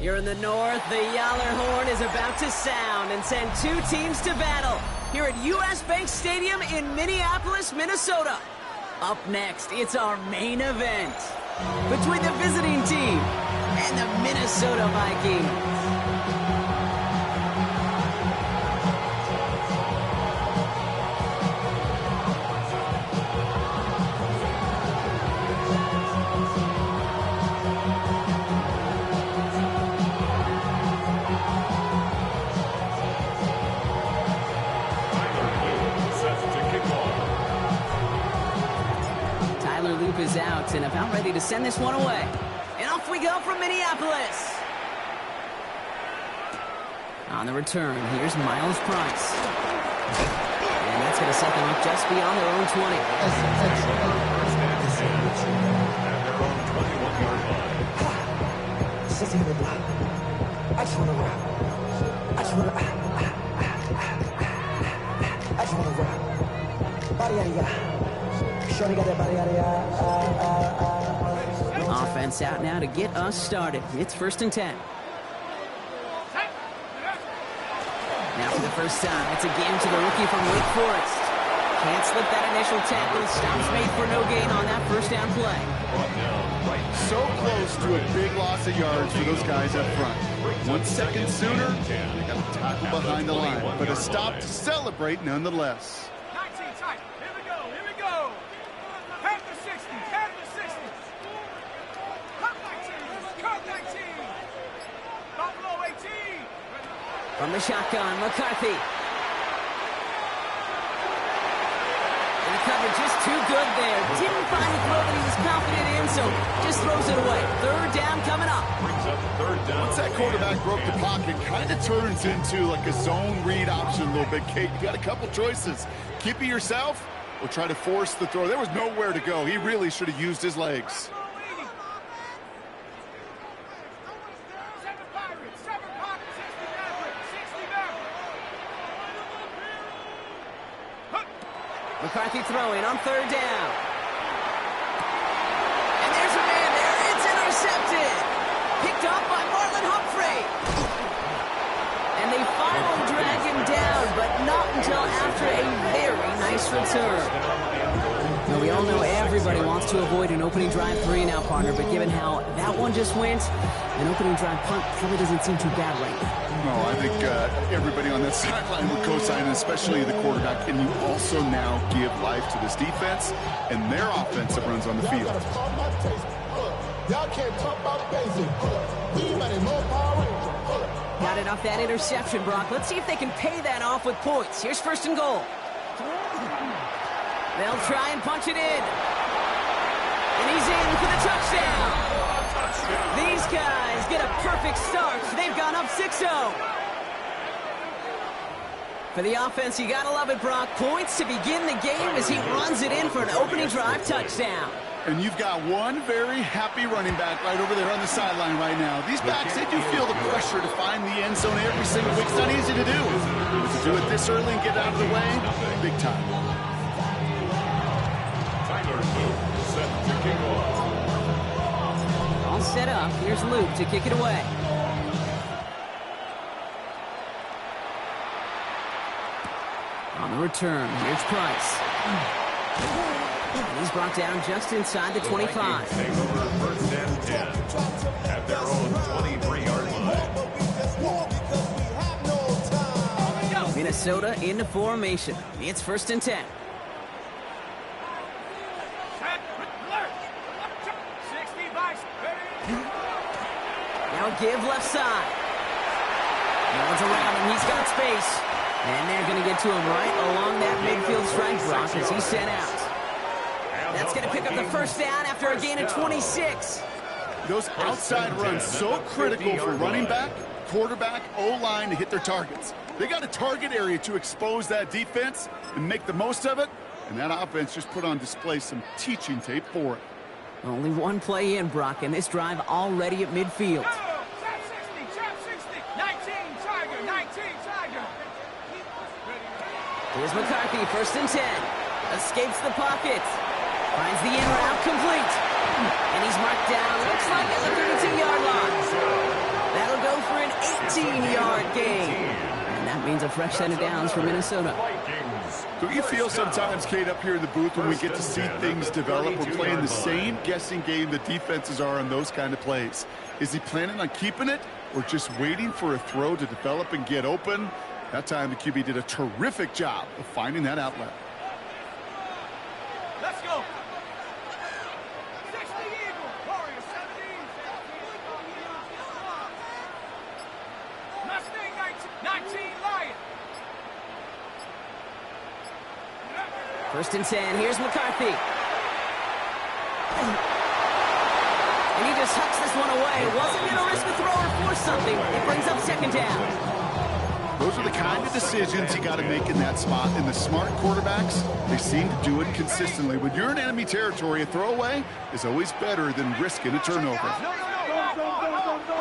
Here in the north, the Yaller horn is about to sound and send two teams to battle here at US Bank Stadium in Minneapolis, Minnesota. Up next, it's our main event between the visiting team and the Minnesota Vikings. Is out and about ready to send this one away. And off we go from Minneapolis. On the return, here's Miles Price. And that's going to set them up just beyond their own 20. I just want to rock. I just want to rock. Body out of ya. Offense out now to get us started. It's 1st and 10. Now for the first time, it's a game to the rookie from Wake Forest. Can't slip that initial tackle. Stops made for no gain on that first down play. So close to a big loss of yards for those guys up front. 1 second sooner, they got a tackle behind the line, but a stop to celebrate nonetheless. From the shotgun, McCarthy. And the cover just too good there. Didn't find the throw that he was confident in, so just throws it away. 3rd down coming up. Once that quarterback broke the pocket, kind of turns into like a zone read option a little bit, Kate. You got a couple choices. Keep it yourself or try to force the throw. There was nowhere to go. He really should have used his legs. McCarthy throwing on 3rd down. And there's a man there. It's intercepted. Picked up by Marlon Humphrey. And they finally drag him down, but not until after a very nice return. Now, we all know everybody wants to avoid an opening drive 3 now, partner, but given how that one just went, an opening drive punt probably doesn't seem too bad right now. No, I think everybody on that sideline would co-sign, especially the quarterback. And you also now give life to this defense and their offense that runs on the field. Got it off that interception, Brock. Let's see if they can pay that off with points. Here's 1st and goal. They'll try and punch it in. And he's in for the touchdown. These guys get a perfect start. They've gone up 6-0. For the offense, you gotta love it, Brock. Points to begin the game as he runs it in for an opening drive touchdown. And you've got one very happy running back right over there on the sideline right now. These backs, they do feel the pressure to find the end zone every single week. It's not easy to do. But to do it this early and get out of the way, big time. Set to kick off. All set up. Here's Luke to kick it away. On the return, here's Price. And he's brought down just inside the 25. Take over 1st and 10 at their own 23-yard line. Minnesota into formation. It's 1st and 10. Now give left side. No one's around him. He's got space. And they're going to get to him right along that midfield strike block as he's sent out. That's going to pick up the 1st down after a gain of 26. Those outside runs so critical for running back, quarterback, O-line to hit their targets. They got a target area to expose that defense and make the most of it. And that offense just put on display some teaching tape for it. Only one play in, Brock, and this drive already at midfield. Here's McCarthy, 1st and 10. Escapes the pocket. Finds the in route complete. And he's marked down, looks like at the 32-yard line. That'll 18-yard gain. And that means a fresh set of downs for Minnesota. Do you feel sometimes, Kate, up here in the booth when we get to see things develop? We're playing the same guessing game the defenses are on those kind of plays. Is he planning on keeping it or just waiting for a throw to develop and get open? That time the QB did a terrific job of finding that outlet. Let's go. 60 Eagle. Warrior 17. Mustang 19 Lion. First and 10. Here's McCarthy. And he just hucks this one away. Wasn't going to risk a throw or force something. It brings up second down. Those are the kind of decisions you got to make in that spot. And the smart quarterbacks, they seem to do it consistently. When you're in enemy territory, a throwaway is always better than risking a turnover.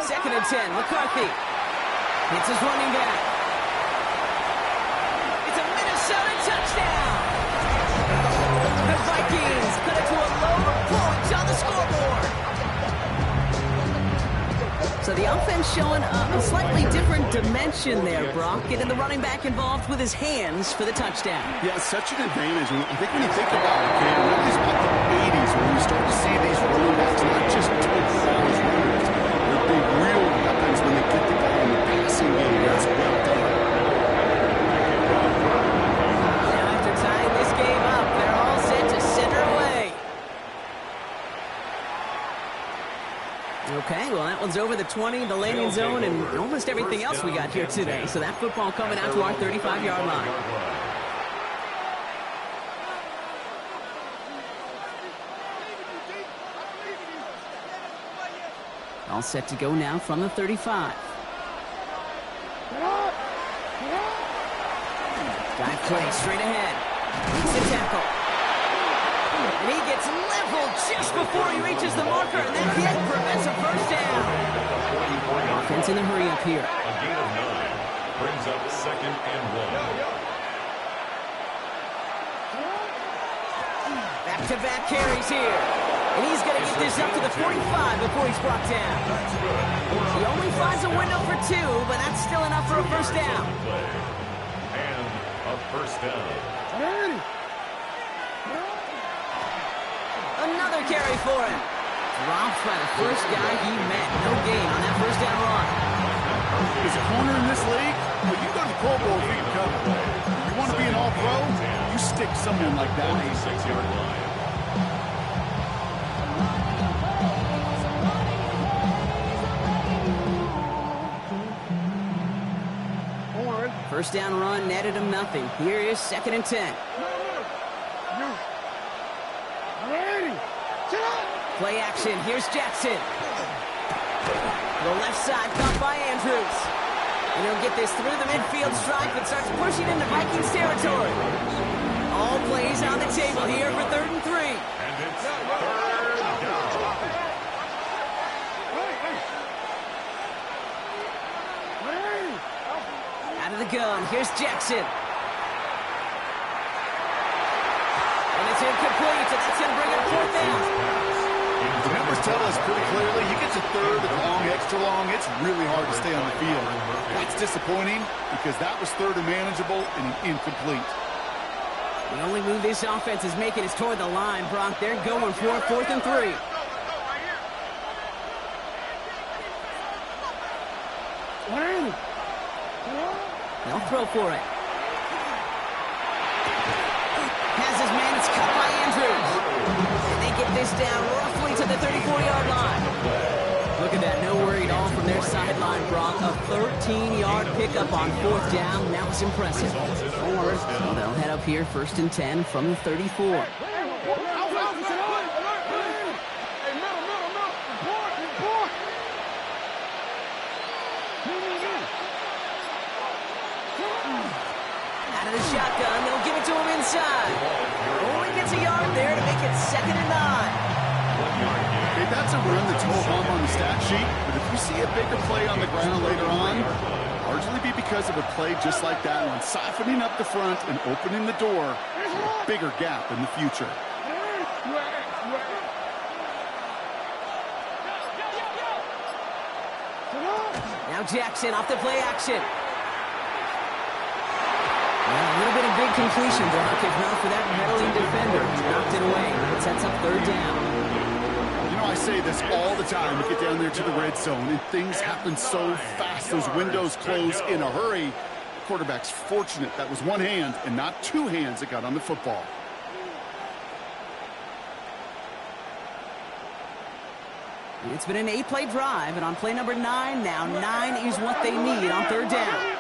Second and 10. McCarthy hits his running back. It's a Minnesota touchdown. The Vikings cut it to a load of points on the scoreboard. So the offense showing a slightly different dimension there, Brock. Getting the running back involved with his hands for the touchdown. Yeah, such an advantage. I think when you think about it, okay, it really is about the 80s when you start to see these running backs not just total runners, but big real weapons when they get the ball in the passing game. That's well done. Now after tying this game up, they're all set to center away. Okay, well, that one's over the 20, the landing zone, and almost everything else we got here today. So that football coming out to our 35-yard line. All set to go now from the 35. Dive play straight ahead. Makes the tackle. And he gets leveled just before he reaches the marker, and that hit prevents a first down. Offense in a hurry up here. A gain of 9 brings up second and 1. Back-to-back carries here. And he's going to get this up to the 45 before he's brought down. He only finds a window for 2, but that's still enough for a first down. And a first down. Another carry for him. Dropped by the first guy he met. No gain on that first down run. Is a corner in this league? Well, you go to the Pro Bowl if you can cover. You want to be an all-pro? You stick someone like that. 46-yard line. First down run netted him nothing. Here is second and 10. Play action. Here's Jackson. The left side caught by Andrews. And he'll get this through the midfield stripe and starts pushing into Vikings territory. All plays on the table here for 3rd and 3. And it's 3rd down. Out of the gun. Here's Jackson. And it's incomplete, and that's going to bring up 4th down. The numbers tell us pretty clearly, you get to 3rd and long, extra long, it's really hard to stay on the field. That's disappointing because that was 3rd and manageable and incomplete. The only move this offense is making is toward the line, Brock. They're going for 4th and 3. They'll throw for it. Has his man, it's cut by Andrews. And they get this down roughly to the 34-yard line. Look at that, no worry at all from their sideline, Brock. A 13-yard pickup on 4th down. That was impressive. So they'll head up here 1st and 10 from the 34. Out of the shotgun, they'll give it to him inside. Only gets a yard there to make it 2nd and 9. Okay, that's a run that's no harm on the stat sheet, but if you see a bigger play on the ground later on, largely be because of a play just like that one, softening up the front and opening the door for a bigger gap in the future. Now Jackson off the play action. Well, a little bit of big completion, Brock, if not for that meddling defender. He knocked it away. It sets up third down. You know, I say this all the time. We get down there to the red zone, and things happen so fast. Those windows close in a hurry. Quarterback's fortunate that was one hand and not two hands that got on the football. It's been an 8-play drive, and on play number 9 now, 9 is what they need on third down.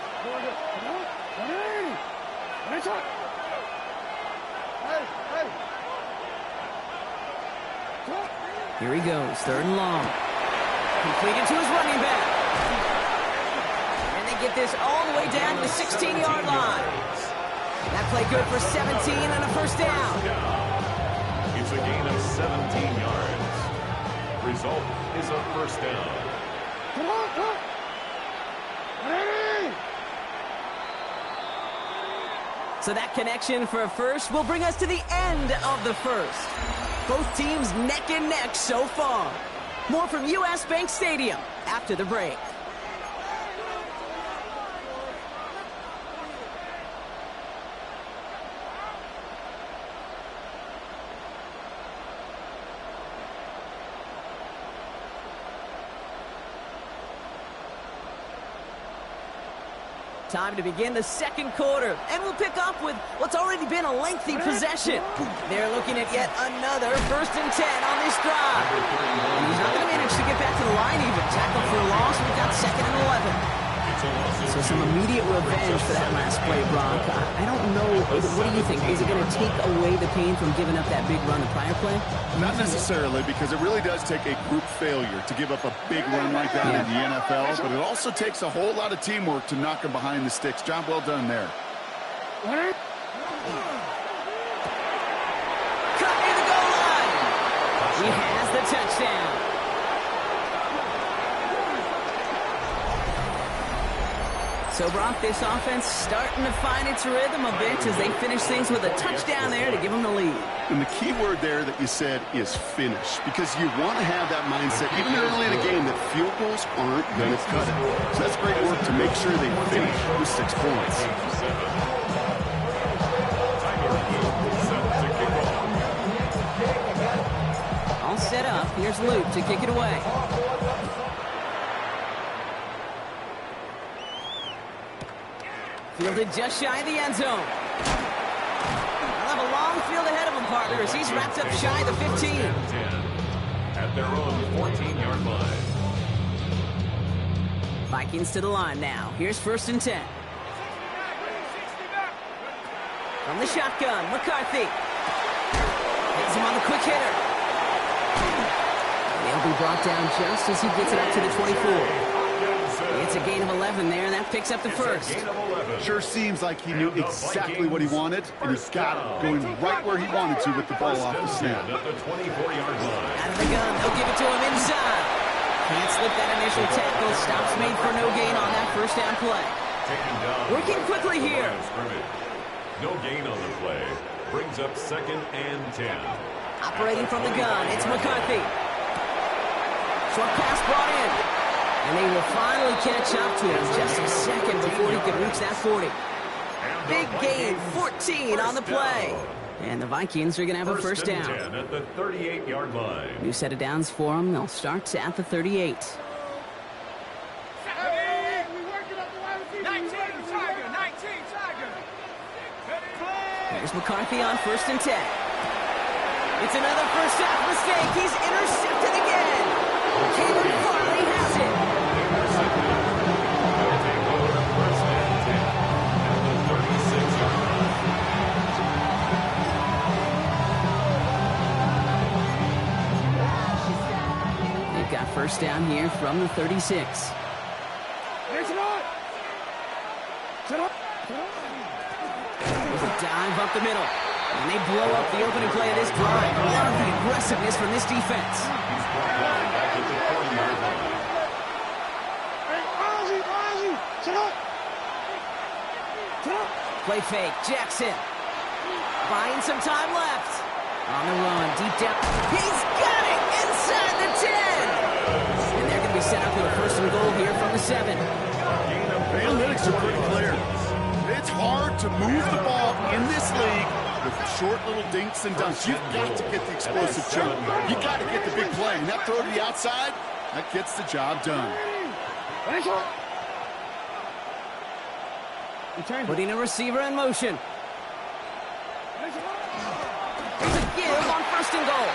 Here he goes, third and long. Completed to his running back. And they get this all the way down to the 16-yard line. That play good for 17 and a first down. It's a gain of 17 yards. Result is a first down. Come on, come. Ready? So that connection for a first will bring us to the end of the first. Both teams neck and neck so far. More from U.S. Bank Stadium after the break. Time to begin the second quarter, and we'll pick up with what's already been a lengthy possession. They're looking at yet another 1st and 10 on this drive. And he's not going to manage to get back to the line even. Tackled for a loss, we've got 2nd and 11. So some immediate revenge for that last play, Brock. I don't know, what do you think? Is it going to take away the pain from giving up that big run the prior play? Not necessarily, because it really does take a group failure to give up a big run like that in the NFL, but it also takes a whole lot of teamwork to knock them behind the sticks. Job well done there. Cut near the goal line. He has the touchdown. So, Brock, this offense starting to find its rhythm a bit as they finish things with a touchdown there to give them the lead. And the key word there that you said is finish, because you want to have that mindset, even early in the game, that field goals aren't going to cut it. So that's great work to make sure they finish with 6 points. All set up. Here's Luke to kick it away. Fielded just shy of the end zone. They'll have a long field ahead of him, partner, as he's wrapped up shy of the 15. At their own 14-yard line. Vikings to the line now. Here's 1st and 10. From the shotgun, McCarthy. Hits him on the quick hitter. He'll be brought down just as he gets it up to the 24. It's a gain of 11 there, and that picks up the first. Sure seems like he knew exactly what he wanted, and he got it, going right where he wanted to with the ball off the snap. At the 24-yard line. Out of the gun, they'll give it to him inside. Can't slip that initial tackle. Stops made for no gain on that first down play. Working quickly here. No gain on the play. Brings up 2nd and 10. Operating from the gun, it's McCarthy. Short pass brought in. And they will finally catch up to him just a second before he could reach that 40. Big gain, 14 on the play. And the Vikings are going to have a first down. 10 at the 38-yard line. New set of downs for them. They'll start at the 38. 19 Tiger. Here's McCarthy on 1st and 10. It's another first half mistake. He's intercepted again. Caleb Farley has it. They've got first down here from the 36. There's a dive up the middle. And they blow up the opening play of this drive. A lot of the aggressiveness from this defense. Play fake, Jackson. Buying some time left. On the run, deep down. He's got it inside the 10. And they're going to be set up with a first and goal here from the 7. The analytics are pretty clear. It's hard to move the ball in this league with short little dinks and dunks. You've got to get the explosive jump. You got to get the big play. And that throw to the outside, that gets the job done. Putting a receiver in motion. There's a give on first and goal.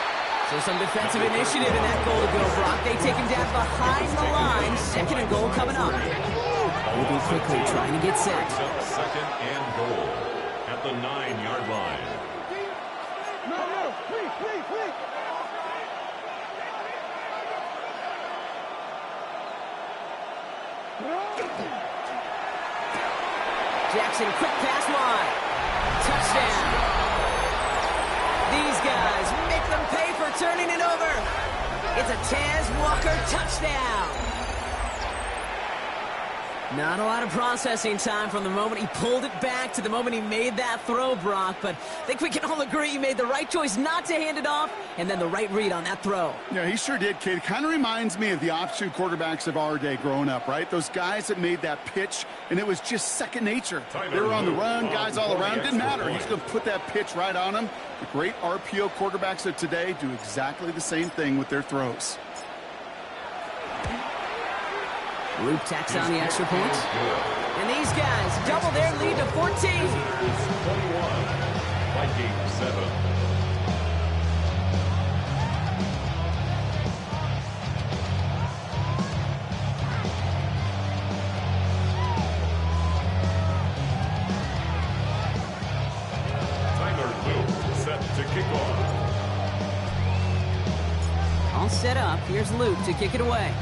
So some defensive initiative in that goal to go, Brock. They take him down behind the line. Second and goal coming up. Moving quickly, trying to get set. Second and goal at the 9-yard line. No, please. Jackson, quick pass wide. Touchdown. These guys make them pay for turning it over. It's a Taz Walker touchdown. Not a lot of processing time from the moment he pulled it back to the moment he made that throw, Brock. But I think we can all agree he made the right choice not to hand it off, and then the right read on that throw. Yeah, he sure did, kid. It kind of reminds me of the option quarterbacks of our day growing up, right? Those guys that made that pitch, and it was just second nature. They were on the run, guys all around. It didn't matter. He's going to put that pitch right on them. The great RPO quarterbacks of today do exactly the same thing with their throws. Luke tacks on the extra point. And these guys double their lead to 14. 21, Vikings 7. Tyler Luke set to kick off. All set up. Here's Luke to kick it away.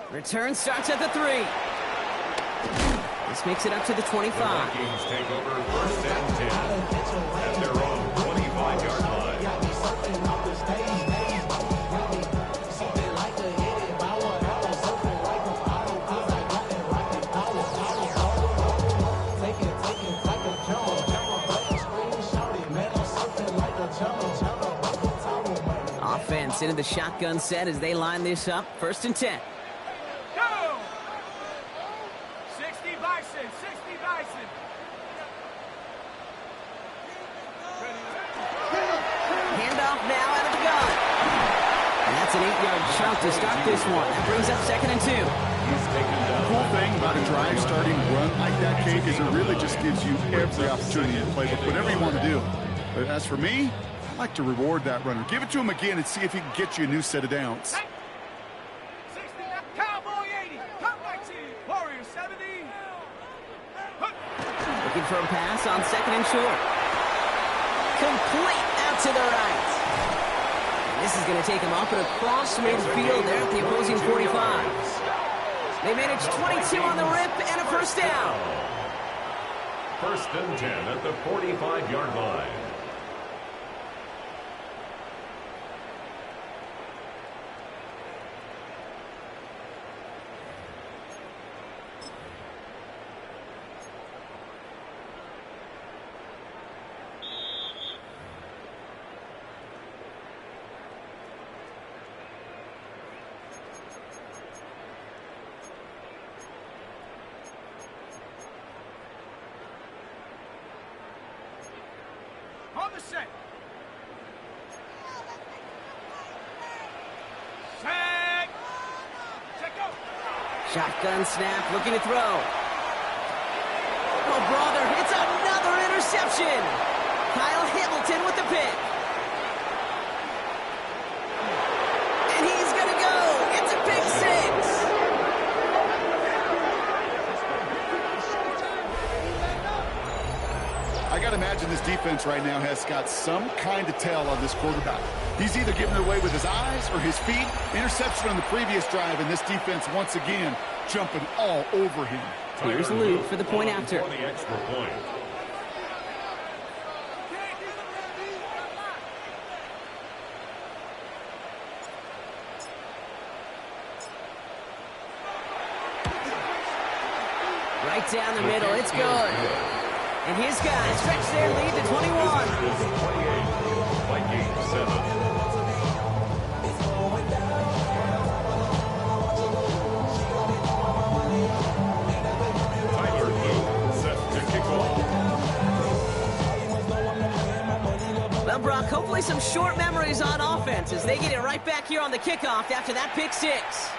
Return starts at the 3. This makes it up to the 25. The Vikings take over first and 10 at their own 25-yard line. Offense into the shotgun set as they line this up. First and 10. Go! 60 Bison. Handoff now out of the gun. And that's an 8-yard chunk to start this one. That brings up second and 2. The cool thing about a drive starting run like that, Kate, is it really just gives you every opportunity to play with whatever you want to do. But as for me, I like to reward that runner. Give it to him again and see if he can get you a new set of downs. 60, Cowboy 80, come right to Warrior 70. Looking for a pass on second and short. Complete out to the right. And this is going to take him up and across midfield there at the opposing 45. They manage 22 on the rip and a first down. First and 10 at the 45-yard line. On the set. Set. Check go. Shotgun snap, looking to throw. Oh, brother, it's another interception. Kyle Hamilton with the pick. And he's going to go. It's a pick 6. I got to imagine this defense right now has got some kind of tell on this quarterback. He's either giving it away with his eyes or his feet. Interception on the previous drive, and this defense once again jumping all over him. Here's Luke for the point after. For the extra point. Right down the middle, it's good. And his guys stretch their lead to 21. Viking 7. Well, Brock, hopefully some short memories on offense as they get it right back here on the kickoff after that pick six.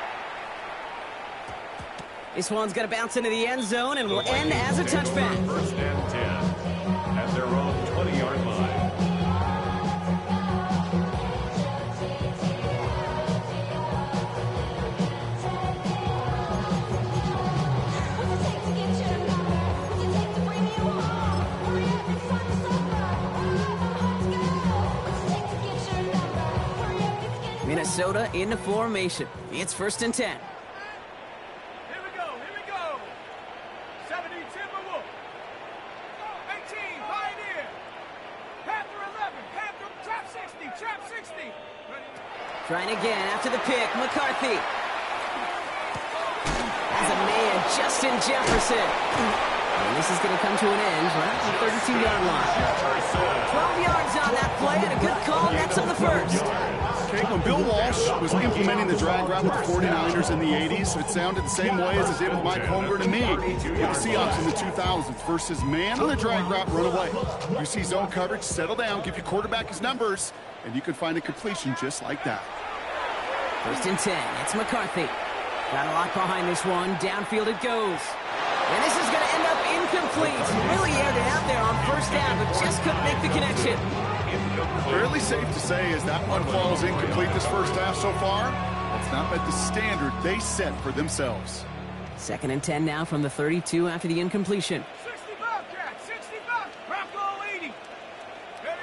This one's going to bounce into the end zone and will end as a touchback. First and 10 at their own 20-yard line. Minnesota in the formation. It's first and 10. Here we go, here we go. 70 Timberwolf. 18 Pioneer. Panther 11, Panther trap 60, trap 60. Ready? Trying again after the pick, McCarthy. As a man, Justin Jefferson. And this is going to come to an end right at the 32-yard line. 12 yards on that play and a good call. That's on the first. Okay, when Bill Walsh was implementing the drag route with the 49ers in the 80s, it sounded the same way as it did with Mike Holmgren and me with the Seahawks in the 2000s. Versus man on the drag route, run away. You see zone coverage, settle down, give your quarterback his numbers, and you can find a completion just like that. First and 10. It's McCarthy. Got a lot behind this one. Downfield it goes. And this is going to end up incomplete. Really aired it out there on first down, but just couldn't make the connection. Fairly safe to say as that one falls incomplete this first half so far, it's not met the standard they set for themselves. Second and 10 now from the 32 after the incompletion. 60 Bobcat, 60 Bob. Bronco 80. Ready?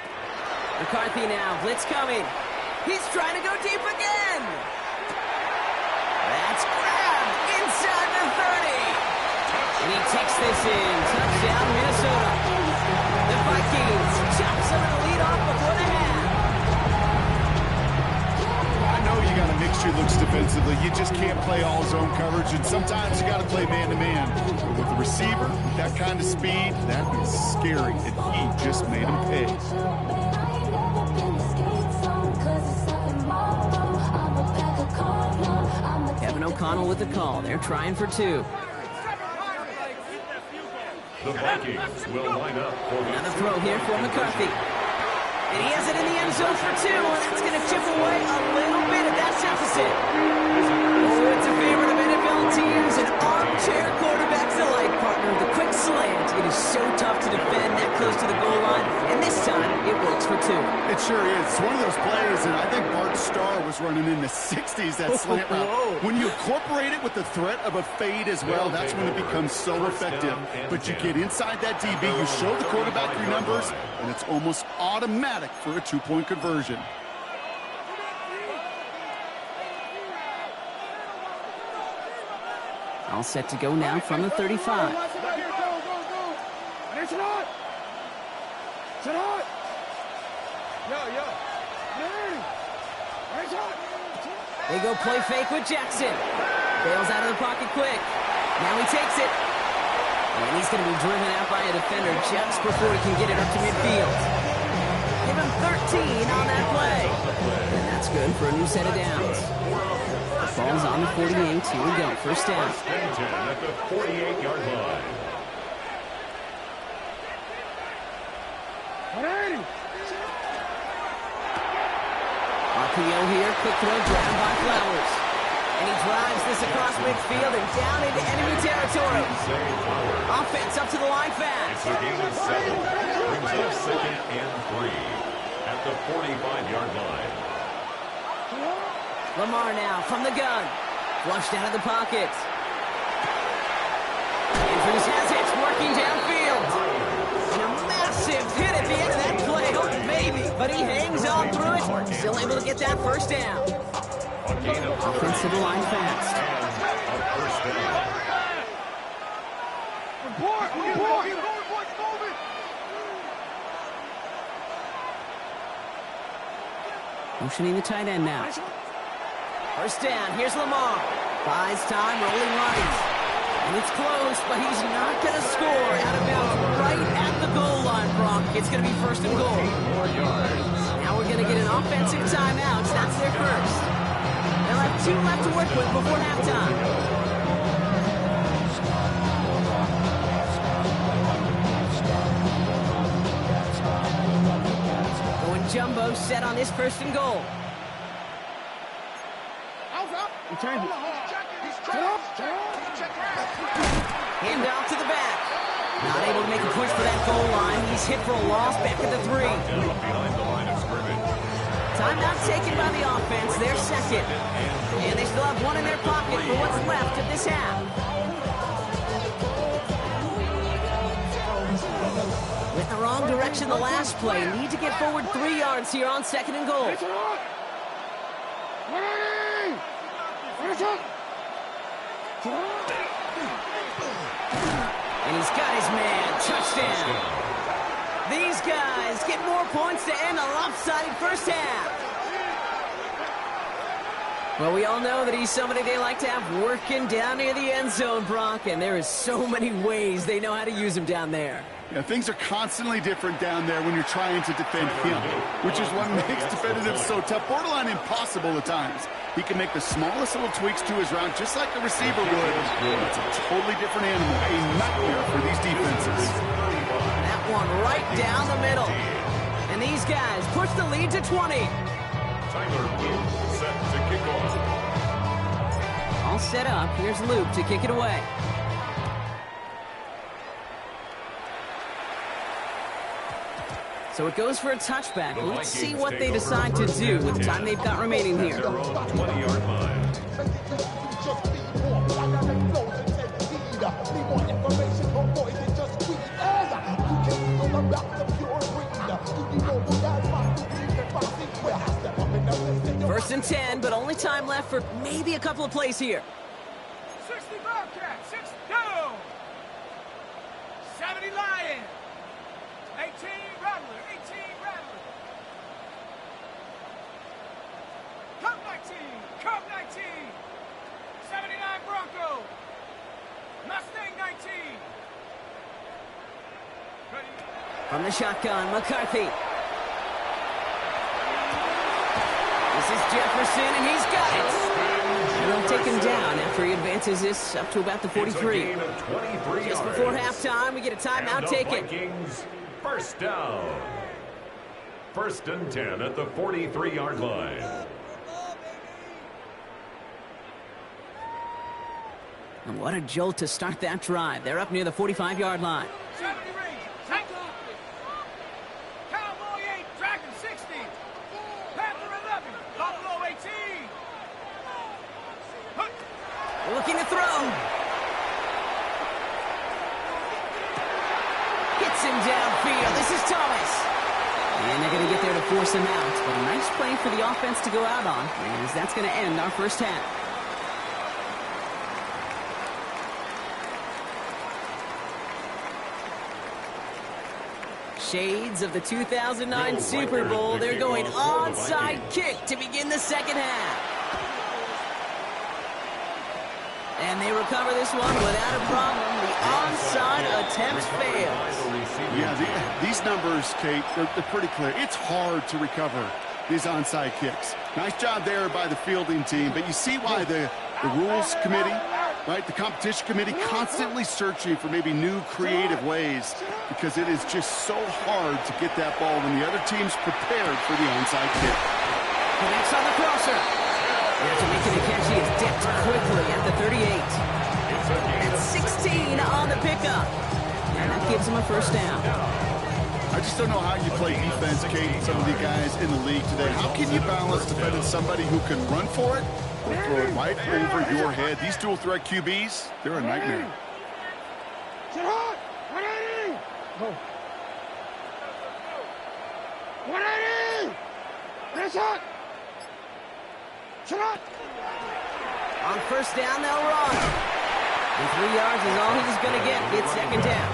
McCarthy now, blitz coming. He's trying to go deep again. That's grabbed inside the 30. And he takes this in. Touchdown, Minnesota. The Vikings chop some of the lead off before the half. I know you got to mix your looks defensively. You just can't play all zone coverage, and sometimes you got to play man-to-man. But with the receiver, with that kind of speed, that is scary, and he just made him pay. Kevin O'Connell with the call. They're trying for two. The Vikings will line up for the Another throw here for McCarthy. And he has it in the end zone for two, and that's going to chip away a little bit of that deficit. Oh, it's a favorite of NFL teams and armchair quarterbacks alike, partner. The quick slant. It is so tough to defend that close to the goal line, and this time it works for two. It sure is. It's one of those plays, and I think Bart Starr was running in the 60s, that slant route. When you incorporate it with the threat of a fade as well, that's when it becomes so effective. But you get inside that DB, you show the quarterback your numbers, and it's almost automatic for a two-point conversion. All set to go now from the 35. They go play fake with Jackson. Bails out of the pocket quick. Now he takes it. And he's going to be driven out by a defender just before he can get it up to midfield. Give him 13 on that play. And that's good for a new set of downs. The ball's on the 48. Here we go. First down. at the 48-yard line. RPO here. Quick throw grabbed by Flowers. And he drives this across midfield and down into enemy territory. Offense up to the line fast. It's a gain of 7. Brings up second and 3 at the 45-yard line. Lamar now from the gun. Flushed out of the pocket. Andrews has it, working downfield. And a massive hit at the end of that play. Oh, baby. But he hangs on through it. Still able to get that first down. Offensive line fast. A first down. Motioning the tight end now. First down, here's Lamar. Buys time, rolling right. And it's close, but he's not going to score. Out of bounds right at the goal line, Brock. It's going to be first and goal. 8 more yards. Now we're going to get an offensive timeout. That's their first. They'll have 2 left to work with before halftime. Jumbo set on this first and goal. Hand off to the back. Not able to make a push for that goal line. He's hit for a loss back at the 3. Behind the line of scrimmage. Timeout taken by the offense. Their second. And they still have 1 in their pocket for what's left of this half. With the wrong direction the last play. Need to get forward 3 yards here on second and goal. And he's got his man. Touchdown. These guys get more points to end a lopsided first half. Well, we all know that he's somebody they like to have working down near the end zone, Brock, and there is so many ways they know how to use him down there. Yeah, things are constantly different down there when you're trying to defend him, which is what makes defensive so tough, borderline impossible at times. He can make the smallest little tweaks to his route just like a receiver would. It's a totally different animal, a nightmare for these defenses. That one right down the middle. And these guys push the lead to 20. Tyler Luke set to kick off. All set up. Here's Luke to kick it away. So it goes for a touchback. Let's see what they decide to do with the time they've got remaining here. Their own 20-yard line. First and 10, but only time left for maybe a couple of plays here. 60 Bobcat, 6 go. 70 Lion. 18 Rattler, 18 Rattler. Cup 19, Cup 19. 79 Bronco. Mustang 19. Ready? From the shotgun, McCarthy. This is Jefferson, and he's got it. And they'll take him down after he advances this up to about the 43. Just before halftime, we get a timeout taken. Vikings, first down. First and 10 at the 43-yard line. And what a jolt to start that drive. They're up near the 45-yard line. 70 Rangers, Tango. Cowboy 8, Dragon 60. Panther 11, Buffalo 18. Looking to throw. Hits him downfield. This is Thomas. And they're going to get there to force him out. But a nice play for the offense to go out on, as that's going to end our first half. Shades of the 2009 Super Bowl. They're going onside kick to begin the second half. And they recover this one without a problem. The onside attempt fails. Yeah, these numbers, Kate, they're pretty clear. It's hard to recover these onside kicks. Nice job there by the fielding team, but you see why the rules committee, right, the competition committee constantly searching for maybe new creative ways, because it is just so hard to get that ball when the other team's prepared for the onside kick. Connects on the crosser. After making the catch, he is dipped quickly at the 38. That's 16 on the pickup. And that gives him a first down. I just don't know how you play defense, Kate, some of the guys in the league today. How can you balance defending somebody who can run for it or throw it right over your head? These dual threat QBs, they're a nightmare. Sit hard. 180. Go. 180. Press up. Sit up. On first down, they'll run. And 3 yards is all he's going to get. It's second down.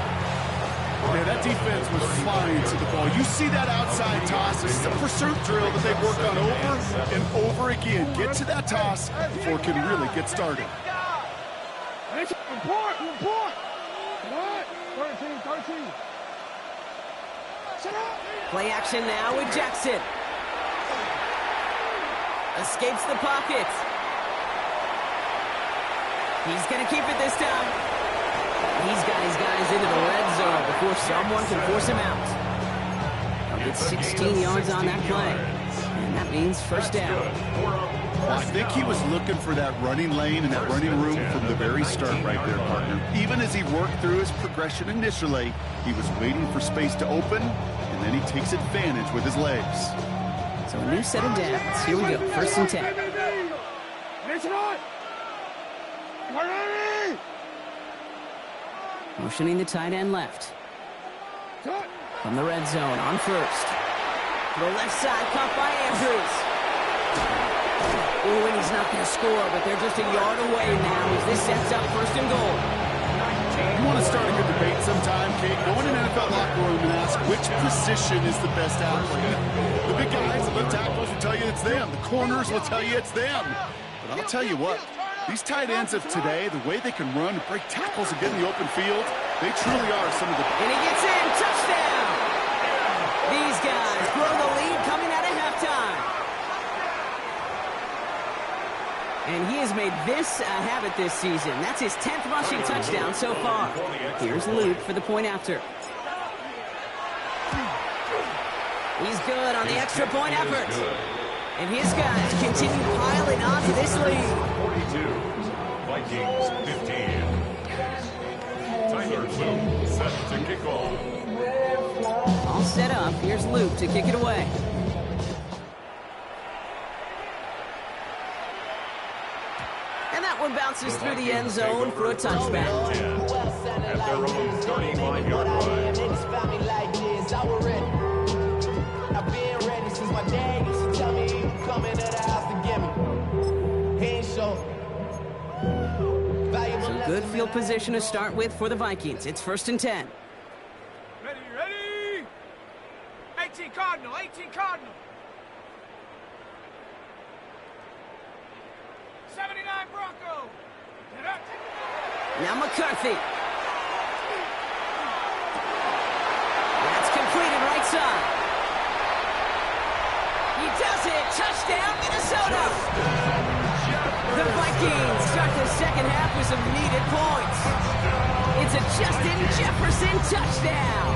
Yeah, that defense was flying to the ball. You see that outside toss. This is a pursuit drill that they've worked on over and over again. Get to that toss before it can really get started. Report. What? 13. Play action now with Jackson. Escapes the pocket. He's going to keep it this time. He's got his guys into the red zone before someone can force him out. He'll get 16 yards on that play. And that means first down. Well, I think he was looking for that running lane and that running room from the very start right there, partner. Even as he worked through his progression initially, he was waiting for space to open, and then he takes advantage with his legs. So a new set of downs. Here we go, first and 10. Motioning the tight end left. From the red zone on first. To the left side, caught by Andrews. Oh, and he's not going to score, but they're just a yard away now as this sets up first and goal. You want to start a good debate sometime, Kate? Go in an NFL locker room and ask which position is the best athlete. The big guys, the left tackles will tell you it's them. The corners will tell you it's them. But I'll tell you what, these tight ends of today, the way they can run, break tackles, and get in the open field, they truly are some of the... And he gets in, touchdown! These guys grow the lead coming out of halftime. And he has made this a habit this season. That's his 10th rushing touchdown so far. Here's Luke for the point after. He's good on the extra point effort. And his guys continue piling on to this lead. 42, Vikings 15. Tyler Luke set to kick off. All set up. Here's Luke to kick it away. And that one bounces through the end zone for a touchback. At their own 35-yard line. I've been ready since my dad used to tell me he would come into the house to get me. He ain't so So good field position to start with for the Vikings. It's first and 10. Ready, ready. 18 Cardinal, 18 Cardinal. 79 Bronco. Get up. Now McCarthy. That's completed right side. He does it. Touchdown, Minnesota. The Vikings start the second half with some needed points. It's a Justin Jefferson touchdown.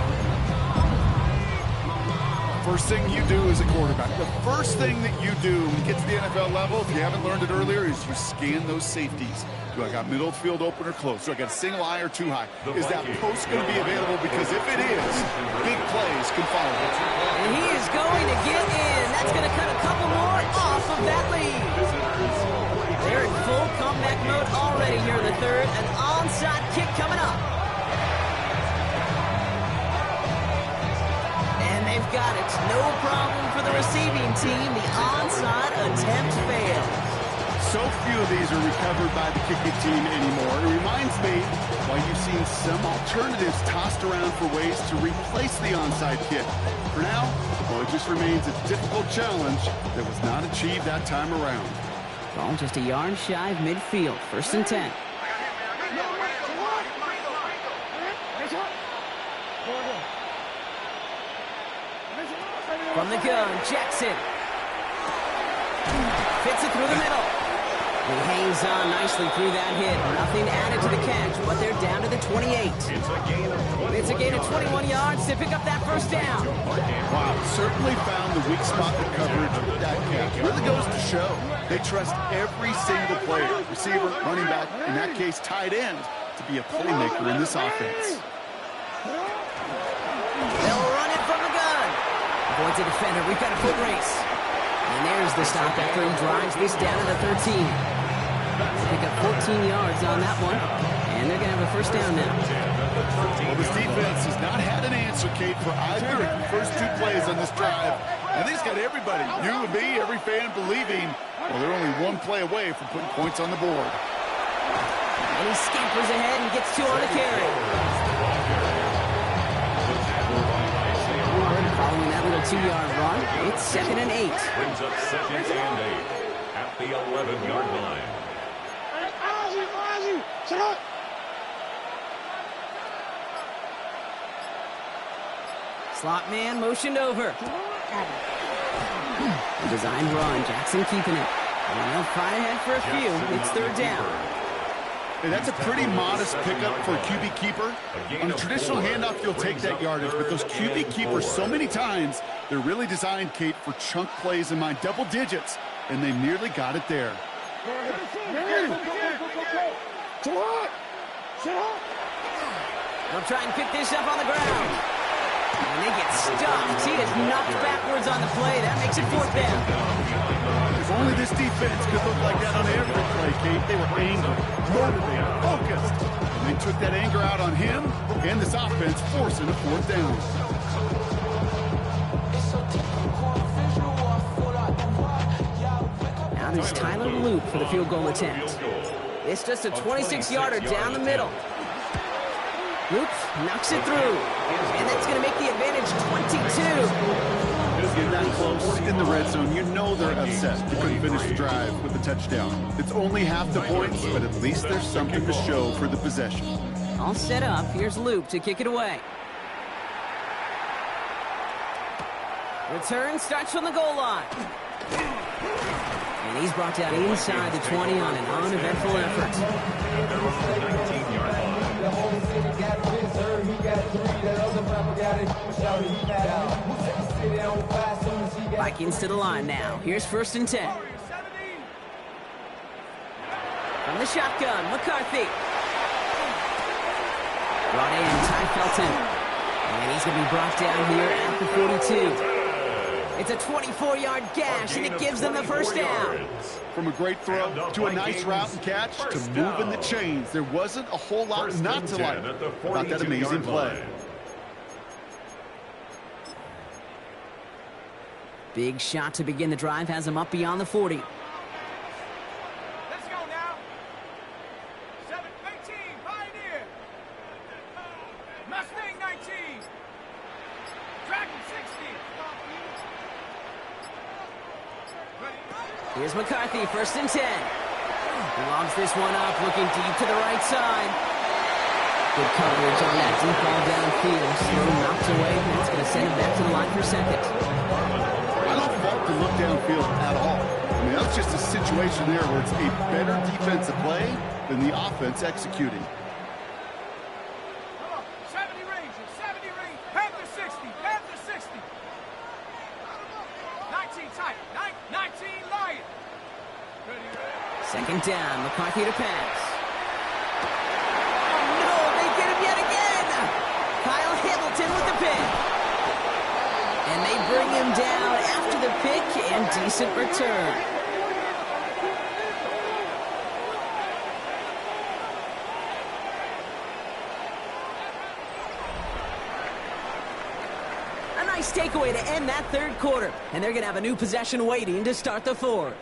First thing you do as a quarterback, the first thing that you do when you get to the NFL level, if you haven't learned it earlier, is you scan those safeties. Do I got middle field open or close? Do I got a single high or too high? Is that post going to be available? Because if it is, big plays can follow it. And he is going to get in. That's going to cut a couple more off of that lead. They're in full comeback mode already here in the third. An onside kick coming up. And they've got it. No problem for the receiving team. The onside attempt fails. So few of these are recovered by the kicking team anymore. It reminds me why you've seen some alternatives tossed around for ways to replace the onside kick. For now, well, it just remains a difficult challenge that was not achieved that time around. Ball just a yard shy of midfield. First and 10. From the gun, Jackson. Fits it through the middle. He hangs on nicely through that hit. Nothing added to the catch, but they're down to the 28. It's a gain of 21 yards to pick up that first down. Wow, certainly found the weak spot in coverage with that catch. Really goes to show they trust every single player, receiver, running back, in that case tight end, to be a playmaker in this offense. They'll run it from the gun. Avoids a defender. We've got a foot race. And there's the stop after he drives this down to the 13. Pick up 14 yards on that one. And they're going to have a first down now. Well, this defense has not had an answer, Kate, for either of the first two plays on this drive. I think it's got everybody, you and me, every fan believing, well, they're only one play away from putting points on the board. And he scampers ahead and gets two on the carry. Following that little 2-yard run, it's 2nd and 8. Brings up 2nd and 8 at the 11-yard line. Slot man motioned over. A designed run. Jackson keeping it. And they'll fly ahead for a few. It's third down. Hey, that's a pretty modest pickup for a QB keeper. On a traditional handoff, you'll take that yardage, but those QB keepers, so many times, they're really designed, Kate, for chunk plays in mind, double digits, and they nearly got it there. They'll try and pick this up on the ground. And they get stuffed. He is knocked backwards on the play. That makes it fourth down. If only this defense could look like that on every play, Kate. They were angry, motivated, focused. And they took that anger out on him and this offense, forcing a fourth down. Now there's Tyler Loop for the field goal attempt. It's just a 26-yarder down the middle. Loop knocks it through. And that's going to make the advantage 22. Get that close in the red zone, you know they're upset. They couldn't finish the drive with a touchdown. It's only half the points, but at least there's something to show for the possession. All set up. Here's Loop to kick it away. Return starts from the goal line. And he's brought down inside the 20 on an uneventful effort. Vikings to the line now. Here's 1st and 10. From the shotgun, McCarthy. Brought in, Ty Felton. And he's going to be brought down here at the 42. It's a 24-yard gash, and it gives them the first down. From a great throw to a nice route and catch to moving the chains, there wasn't a whole lot not to like about that amazing play. Big shot to begin the drive has him up beyond the 40. Let's go now. 7-18, Pioneer. Mustang 19. Dragon 60. Here's McCarthy, 1st and 10. He logs this one up, looking deep to the right side. Good coverage on that deep ball downfield. Slow knocked away, and that's going to send him back to the line for second. I don't fault to look downfield at all. I mean, that's just a situation there where it's a better defensive play than the offense executing. Come on, 70 Rangers, 70 Rangers. Panther 60, Panther 60. 19 Titan, 19 Lion. Second down, McCarthy to pass. Oh no, they get him yet again! Kyle Hamilton with the pick. And they bring him down after the pick and decent return. A nice takeaway to end that third quarter. And they're going to have a new possession waiting to start the fourth.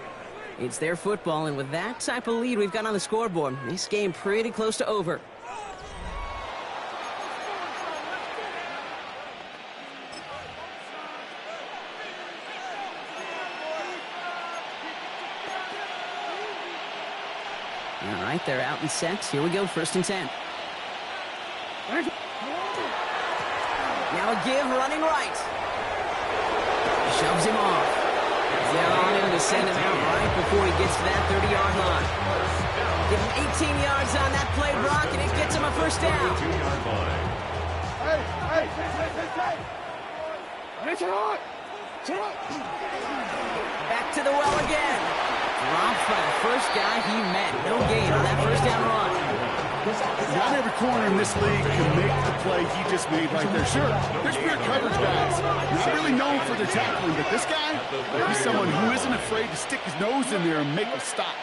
It's their football, and with that type of lead we've got on the scoreboard, this game pretty close to over. All right, they're out and set. Here we go, 1st and 10. Now a give, running right. Shoves him off. They're on him to send him out right before he gets to that 30-yard line. Give him 18 yards on that play, Brock, and it gets him a first down. Back to the well again. Dropped by the first guy he met. No gain on that first down run. Not every corner in this league can make the play he just made right there. Sure, there's weird coverage guys. Not really known for their tackling, but this guy, he's someone who isn't afraid to stick his nose in there and make a stop.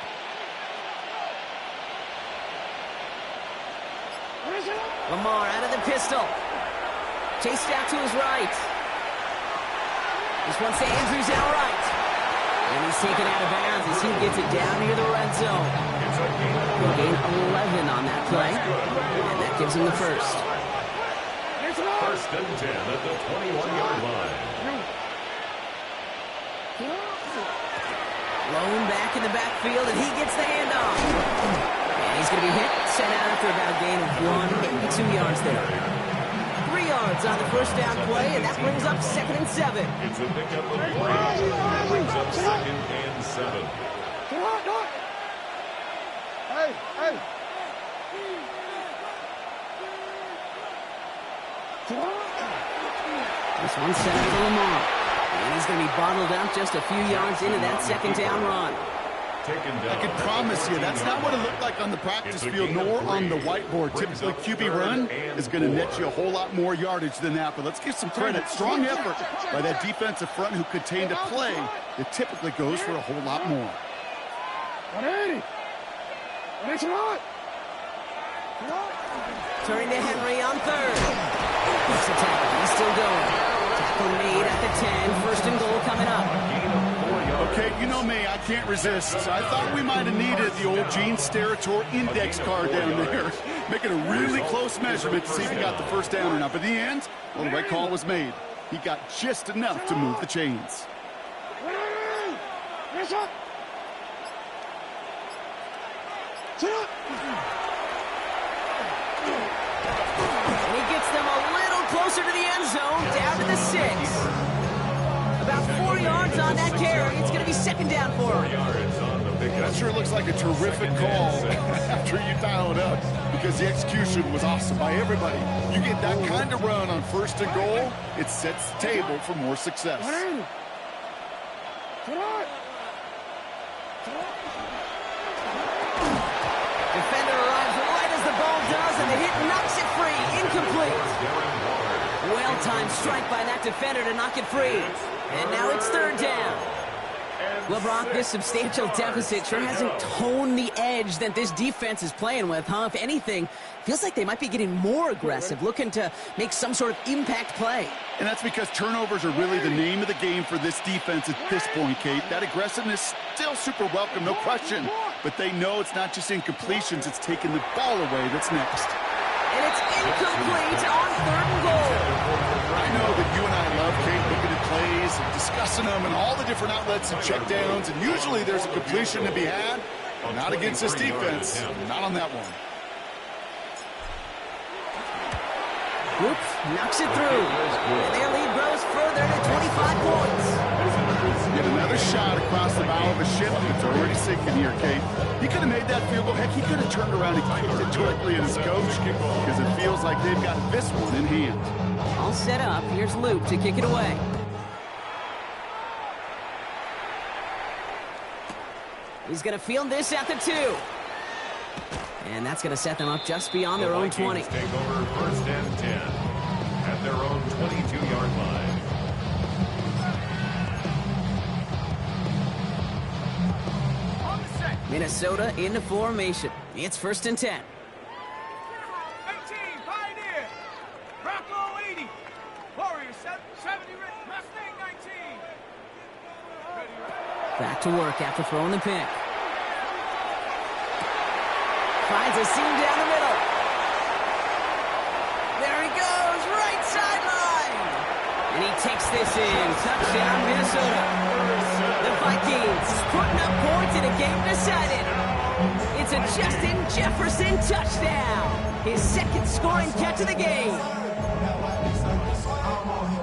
Lamar out of the pistol. Chased out to his right. This one's to Andrews out right. And he's taken out of bounds as he gets it down near the red zone. He'll gain 11 on that play. And that gives him the first. 1st and 10 at the 21-yard line. Lone back in the backfield, and he gets the handoff. And he's going to be hit, sent out after about a gain of 1, maybe 2 yards there. 3 yards yards on the first down play, and that brings up 2nd and 7. It's a pickup of 3. That brings up 2nd and 7. Hey. This one's set up for Lamar. And he's going to be bottled up just a few yards into that 2nd down run. I can promise you, that's not what it looked like on the practice field, nor on the whiteboard. Typically, QB run is going to net you a whole lot more yardage than that. But let's give some credit. Strong effort by that defensive front who contained a play that typically goes for a whole lot more. 180. Turning to Henry on 3rd. He's a tackle. He's still going. Tackle made at the 10. 1st and goal coming up. Okay, you know me, I can't resist. I thought we might have needed the old Gene Steratore index card down there, making a really close measurement to see if he got the first down or not. But in the end, well, the right call was made. He got just enough to move the chains. And he gets them a little closer to the end zone, down to the 6. About 4 yards on that carry. It's going to be 2nd down for him. That sure looks like a terrific call after you dial it up, because the execution was awesome by everybody. You get that kind of run on 1st and goal, it sets the table for more success. Defender arrives right as the ball does, and the hit knocks it free. Incomplete. Well-timed strike by that defender to knock it free. And now it's 3rd down. Well, Brock, this substantial deficit sure hasn't toned the edge that this defense is playing with, huh? If anything, feels like they might be getting more aggressive, looking to make some sort of impact play. And that's because turnovers are really the name of the game for this defense at this point, Kate. That aggressiveness still super welcome, no question. But they know it's not just incompletions, it's taking the ball away that's next. And it's incomplete on 3rd and goal. I know that you and I love, Kate, looking at plays and discussing them and all the different outlets and checkdowns, and usually there's a completion to be had. Not against this defense. Not on that one. Oops, knocks it through. And their lead grows further to 25 points. Get another shot across the bow of a ship that's already sinking here, Kate. He could have made that field goal. Heck, he could have turned around and kicked it directly at his coach, because it feels like they've got this one in hand. All set up. Here's Luke to kick it away. He's going to field this at the 2. And that's going to set them up just beyond their own 20. Take over 1st and 10 at their own 22-yard line. Minnesota into formation. It's 1st and 10. 18, Pioneer. Rocco 80. Warriors 70, Mustang 19. Back to work after throwing the pick. Finds a seam down the middle. There he goes, right sideline. And he takes this in. Touchdown, Minnesota. The Vikings putting up points in a game decided. It's a Justin Jefferson touchdown. His 2nd scoring catch of the game.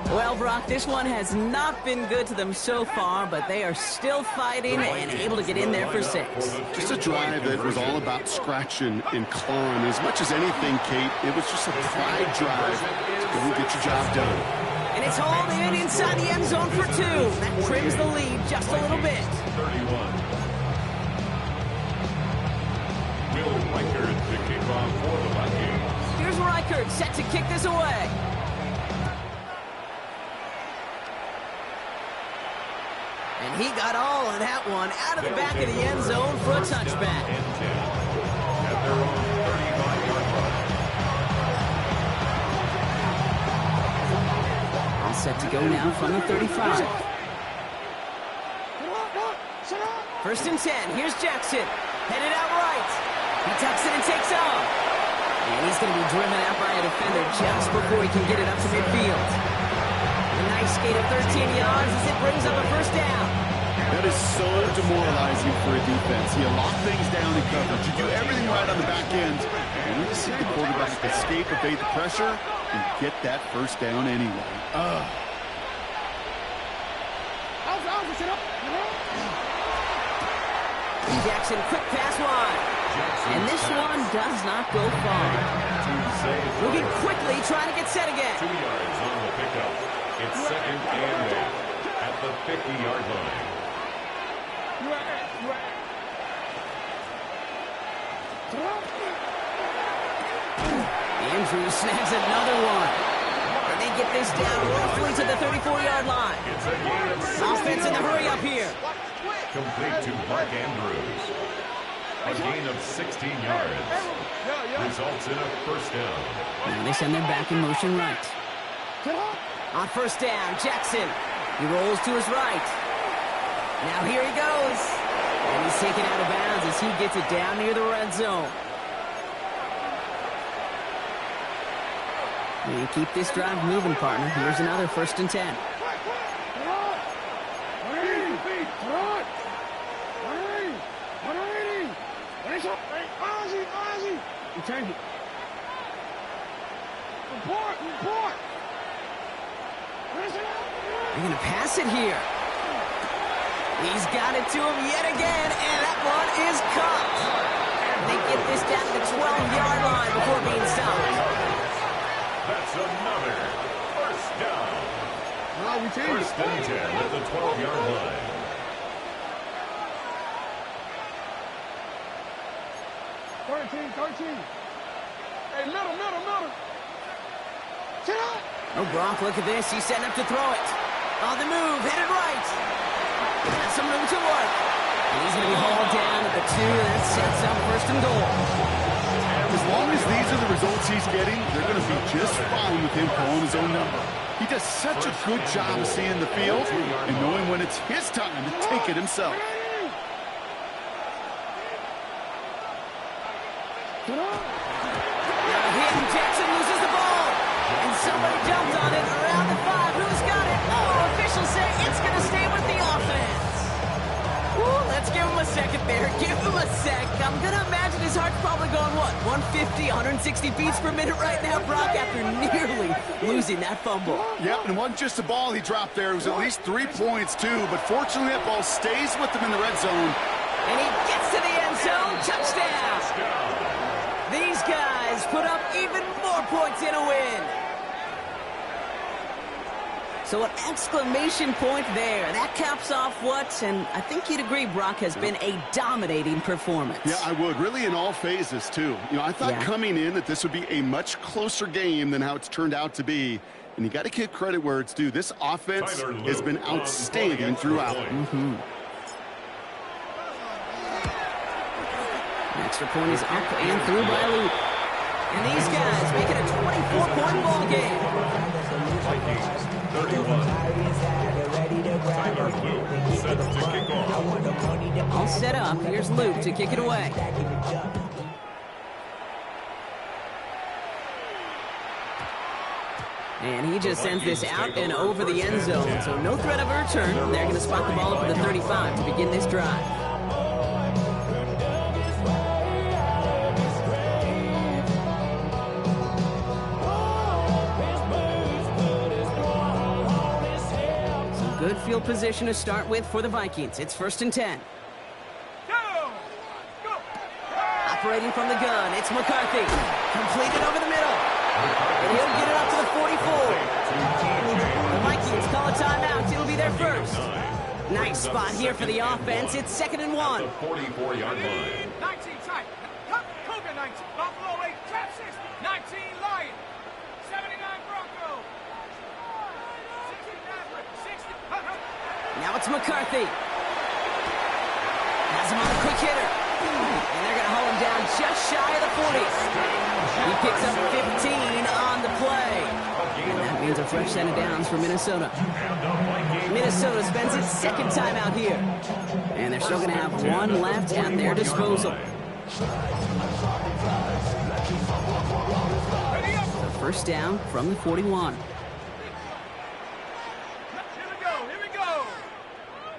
Well, Brock, this one has not been good to them so far, but they are still fighting and able to get in there for 6. Just a drive that was all about scratching and clawing. As much as anything, Kate, it was just a pride drive to go and get your job done. And it's hauled in inside the end zone for 2. That trims the lead just a little bit. 31. Will Reichert to kick off for the Vikings. Here's Reichert set to kick this away. And he got all of that one out of the back of the end zone for a touchback. At their own 35-yard line. All set to go now from the 35. 1st and 10. Here's Jackson. Headed out right. He tucks it and takes off. And he's going to be driven out by a defender just before he can get it up to midfield. A nice skate of 13 yards as it brings up a 1st down. That is so demoralizing for a defense. You lock things down in coverage. You do everything right on the back end. And you see the quarterback escape, evade the pressure, and get that first down anyway. Jackson, quick pass wide. And this one does not go far. Moving quickly, trying to get set again. 2 yards on the pickup. It's second and 8 at the 50-yard line. Andrews snags another one. And they get this down roughly to the 34-yard line. It's a gain of 16 Offense in the hurry up here. Complete to Mark Andrews. A gain of 16 yards. Results in a first down. Now they send their back in motion right. On first down, Jackson. He rolls to his right. Now here he goes. And he's taken out of bounds as he gets it down near the red zone. You keep this drive moving, partner. Here's another 1st and 10. They're going to pass it here. He's got it to him yet again, and that one is caught. They get this down to the 12-yard line before being stopped. That's another first down. First and 10 at the 12-yard line. Hey, middle. Oh, Gronk, look at this. He's setting up to throw it. On the move, headed right. Got some room to work. And he's going to be hauled down at the 2. That sets up 1st and goal. As long as these are the results he's getting, they're going to be just fine with him calling his own number. He does such a good job of seeing the field and knowing when it's his time to take it himself. Jackson loses the ball. And somebody jumped on it around the 5. Who's got it? Oh, officials say it's going to stay with the offense. Ooh, let's give him a second there. Give him a sec. I'm going to imagine his heart's probably going, what, 150, 160 beats per minute right now, Brock, after nearly losing that fumble. Yep, and it wasn't just a ball he dropped there. It was at least 3 points, too. But fortunately, that ball stays with him in the red zone. And he gets to the end zone. Touchdown. These guys put up even more points in a win. So an exclamation point there. That caps off what, and I think you'd agree, Brock, has been a dominating performance. Yeah, I would. Really in all phases, too. You know, I thought coming in that this would be a much closer game than how it's turned out to be. And you got to give credit where it's due. This offense has been outstanding throughout. Extra point is up and through by Luke. And these guys make it a 24-point ball game. Vikings 31. Tyler Luke set to kick off. All set up. Here's Luke to kick it away. And he just sends this out and over the end zone. So no threat of a return. They're going to spot the ball up at the 35 to begin this drive. Good field position to start with for the Vikings. It's 1st and 10. Go! Operating from the gun, it's McCarthy. Completed over the middle. And he'll get it up to the 44. The Vikings call a timeout. It'll be their first. Nice spot here for the offense. It's 2nd and 1. The 44-yard line. 19 tight. Cougar 19. Buffalo 8. Trap 60. 19 Lion. 79 Bronco. 69 60. Now it's McCarthy. Has him on a quick hitter. And they're going to hold him down just shy of the 40. He picks up 15 on the play. And that means a fresh set of downs for Minnesota. Minnesota spends its 2nd time out here. And they're still going to have 1 left at their disposal. So 1st down from the 41. Here we go.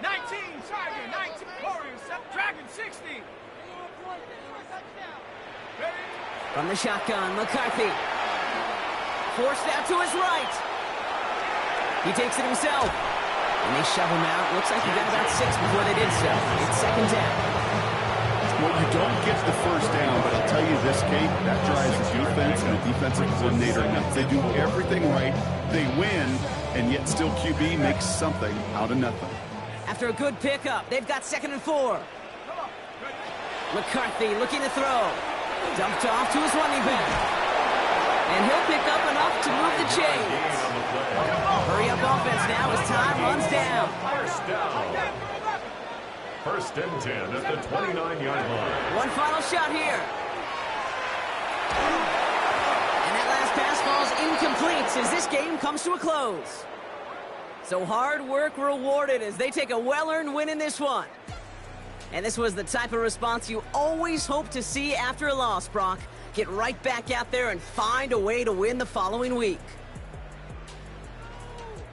19 tight. From the shotgun, McCarthy. Forced out to his right. He takes it himself. And they shove him out. Looks like he got about 6 before they did so. It's second down. Well, you don't get the first down, but I'll tell you this, Kate, that drives the defense and the defensive coordinator nuts. They do everything right. They win, and yet still QB makes something out of nothing. After a good pickup, they've got 2nd and 4. McCarthy looking to throw. Dumped off to his running back. And he'll pick up enough to move the chains. Hurry up offense now as time runs down. First down. First and 10 at the 29-yard line. One final shot here. And that last pass falls incomplete as this game comes to a close. So hard work rewarded as they take a well-earned win in this one. And this was the type of response you always hope to see after a loss, Brock. Get right back out there and find a way to win the following week.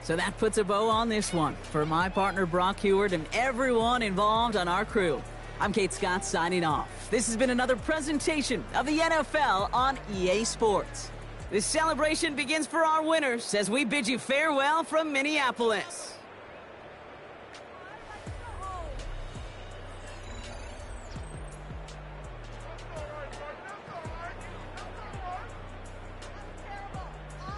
So that puts a bow on this one. For my partner, Brock Heward, and everyone involved on our crew, I'm Kate Scott signing off. This has been another presentation of the NFL on EA Sports. This celebration begins for our winners as we bid you farewell from Minneapolis.